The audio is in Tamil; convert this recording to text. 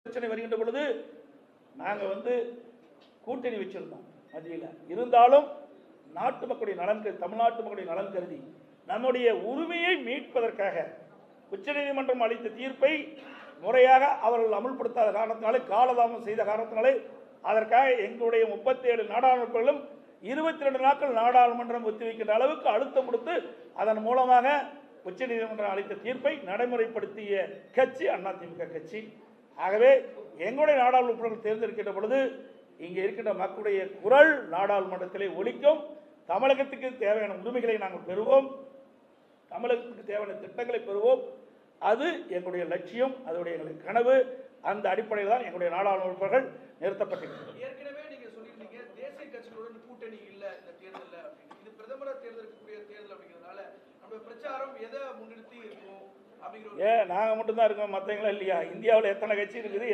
பிரச்சனை வருகின்ற பொழுது நாங்கள் கூட்டணி வச்சிருந்தோம் மத்தியில். இருந்தாலும் நாட்டு மக்களுடைய நலன் கருதி, தமிழ்நாட்டு மக்களுடைய நலன் கருதி நம்முடைய உரிமையை மீட்பதற்காக உச்சநீதிமன்றம் அளித்த தீர்ப்பை முறையாக அவர்கள் அமுல்படுத்தாத காரணத்தினாலே, காலதாமதம் செய்த காரணத்தினாலே, அதற்காக எங்களுடைய 37 நாடாளுமன்றங்களும் 22 நாட்கள் நாடாளுமன்றம் ஒத்திவைக்கின்ற அளவுக்கு அழுத்தம் கொடுத்து அதன் மூலமாக உச்சநீதிமன்றம் அளித்த தீர்ப்பை நடைமுறைப்படுத்திய கட்சி அதிமுக கட்சி. ஆகவே எங்களுடைய நாடாளுமன்றங்கள் தேர்ந்தெடுக்கின்ற பொழுது இங்கே இருக்கின்ற மக்களுடைய குரல் நாடாளுமன்றத்திலே ஒலிக்கும். தமிழகத்துக்கு தேவையான உரிமைகளை நாங்கள் பெறுவோம், தமிழகத்துக்கு தேவையான திட்டங்களை பெறுவோம். அது எங்களுடைய லட்சியம், அதோடைய எங்களுடைய கனவு. அந்த அடிப்படையில் தான் எங்களுடைய நாடாளுமன்றங்கள் நிறுத்தப்பட்டிருக்கிறது. ஏற்கனவே நீங்க சொல்லியிருந்தீங்க தேசிய கட்சிகளுடன் கூட்டணி இல்ல இந்த தேர்தலில் அப்படின்னு. இது பிரதமரை தேர்ந்தெடுக்கக்கூடிய தேர்தல் அப்படிங்கிறதுனால நம்ம பிரச்சாரம் எதை முன்னிறுத்தி இருக்கும் அப்படிங்கிற நாங்கள் மட்டும்தான் இருக்கோம், மற்றவங்களும் இல்லையா? இந்தியாவில் எத்தனை கட்சி இருக்குது?